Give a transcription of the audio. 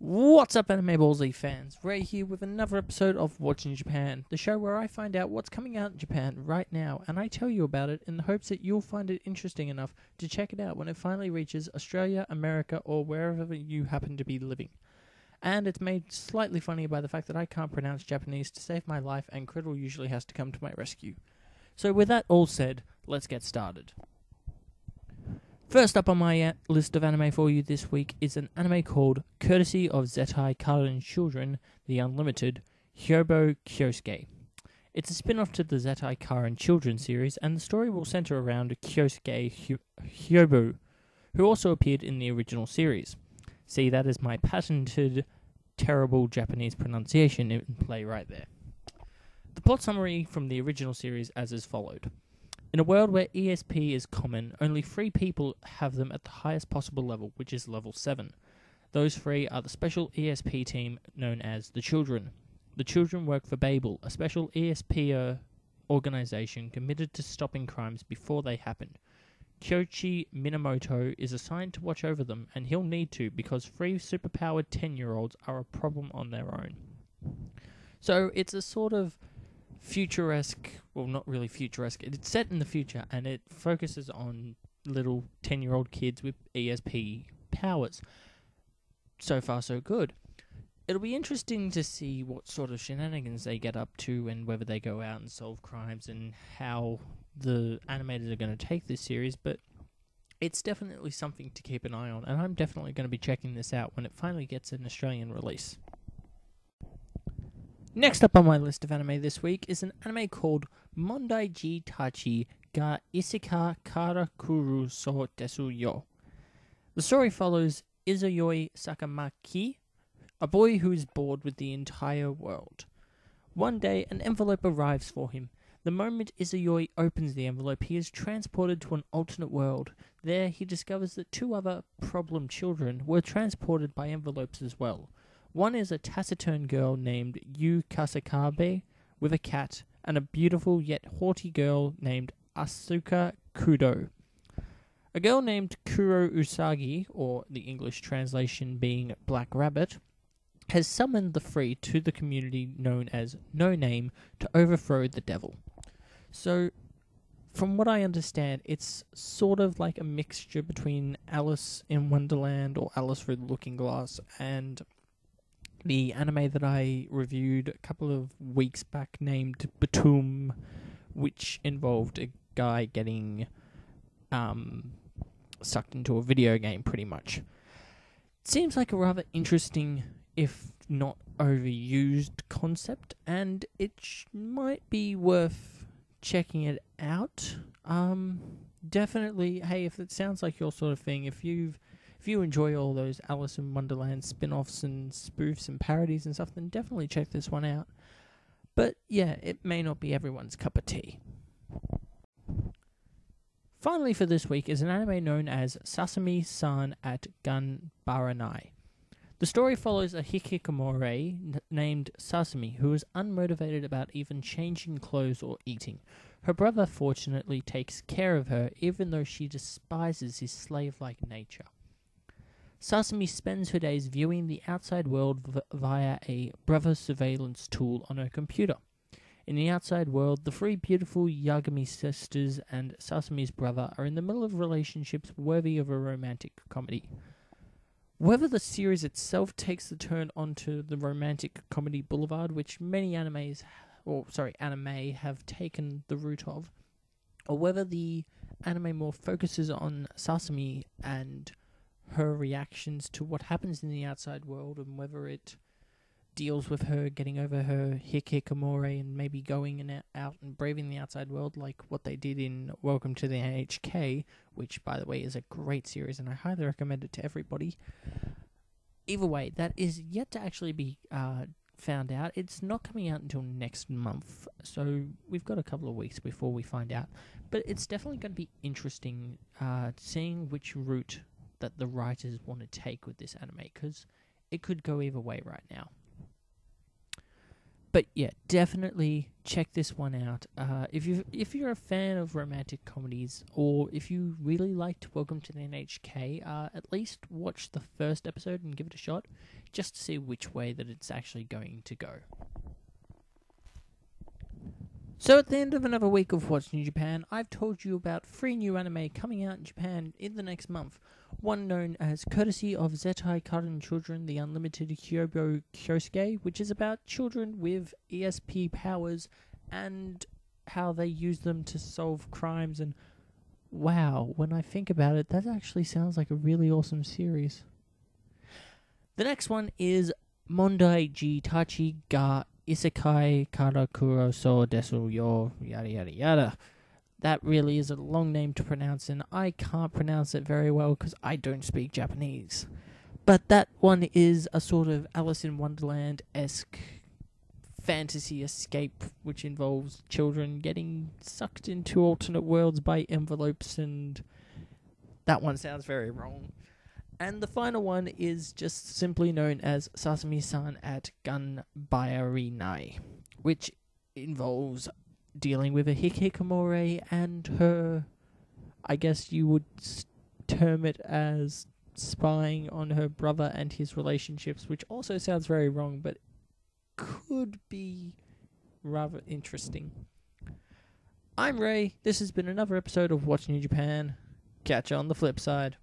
What's up, AnimeBallZ fans? Ray here with another episode of Watching Japan, the show where I find out what's coming out in Japan right now, and I tell you about it in the hopes that you'll find it interesting enough to check it out when it finally reaches Australia, America, or wherever you happen to be living. And it's made slightly funny by the fact that I can't pronounce Japanese to save my life, and Criddle usually has to come to my rescue. So with that all said, let's get started. First up on my list of anime for you this week is an anime called Courtesy of Zettai Karen Children, The Unlimited, Hyobo Kyosuke. It's a spin-off to the Zettai Karen Children series, and the story will center around Kyosuke Hyobo, who also appeared in the original series. See, that is my patented, terrible Japanese pronunciation in play right there. The plot summary from the original series as is followed. In a world where ESP is common, only 3 people have them at the highest possible level, which is level 7. Those 3 are the special ESP team known as the Children. The Children work for Babel, a special ESP organization committed to stopping crimes before they happen. Kyoichi Minamoto is assigned to watch over them, and he'll need to because 3 superpowered 10-year-olds are a problem on their own. So it's a sort of futuresque, well, not really futuresque, it's set in the future, and it focuses on little 10-year-old kids with ESP powers. So far, so good. It'll be interesting to see what sort of shenanigans they get up to, and whether they go out and solve crimes, and how the animators are going to take this series, but it's definitely something to keep an eye on, and I'm definitely going to be checking this out when it finally gets an Australian release. Next up on my list of anime this week is an anime called Mondaijitachi ga Isekai Karakuru so Desu Yo. The story follows Izuyoi Sakamaki, a boy who is bored with the entire world. One day, an envelope arrives for him. The moment Izuyoi opens the envelope, he is transported to an alternate world. There, he discovers that 2 other problem children were transported by envelopes as well. One is a taciturn girl named Yu Kasakabe with a cat, and a beautiful yet haughty girl named Asuka Kudo. A girl named Kuro Usagi, or the English translation being Black Rabbit, has summoned the 3 to the community known as No Name to overthrow the devil. So, from what I understand, it's sort of like a mixture between Alice in Wonderland or Alice Through the Looking Glass and the anime that I reviewed a couple of weeks back named Batum, which involved a guy getting sucked into a video game, pretty much. It seems like a rather interesting, if not overused, concept, and it might be worth checking it out. Definitely, hey, if it sounds like your sort of thing, if you enjoy all those Alice in Wonderland spin-offs and spoofs and parodies and stuff, then definitely check this one out. But yeah, it may not be everyone's cup of tea. Finally for this week is an anime known as Sesame Son at Gunbaranai. The story follows a hikikomori named Sesame who is unmotivated about even changing clothes or eating. Her brother fortunately takes care of her even though she despises his slave-like nature. Sesame spends her days viewing the outside world via a brother surveillance tool on her computer. In the outside world, the 3 beautiful Yagami sisters and Sesame's brother are in the middle of relationships worthy of a romantic comedy. Whether the series itself takes the turn onto the romantic comedy boulevard, which many anime have taken the route of, or whether the anime more focuses on Sesame and her reactions to what happens in the outside world, and whether it deals with her getting over her hikikomori and maybe going out and braving the outside world like what they did in Welcome to the NHK, which, by the way, is a great series and I highly recommend it to everybody. Either way, that is yet to actually be found out. It's not coming out until next month, so we've got a couple of weeks before we find out. But it's definitely going to be interesting seeing which route that the writers want to take with this anime, because it could go either way right now. But yeah, definitely check this one out. If you're a fan of romantic comedies, or if you really liked Welcome to the NHK, at least watch the first episode and give it a shot, just to see which way that it's actually going to go. So at the end of another week of What's New Japan, I've told you about 3 new anime coming out in Japan in the next month. One known as Courtesy of Zettai Karen Children, the Unlimited Kyobo Kyosuke, which is about children with ESP powers and how they use them to solve crimes. And wow, when I think about it, that actually sounds like a really awesome series. The next one is Mondaijitachi ga Isekai Karakuro so desu yo, yada yada yada. That really is a long name to pronounce, and I can't pronounce it very well because I don't speak Japanese. But that one is a sort of Alice in Wonderland-esque fantasy escape, which involves children getting sucked into alternate worlds by envelopes, and that one sounds very wrong. And the final one is just simply known as Sesame Son at Ganbairinai, which involves dealing with a hikikomori and her, I guess you would term it as spying on her brother and his relationships, which also sounds very wrong, but could be rather interesting. I'm Ray. This has been another episode of What's New Japan. Catch you on the flip side.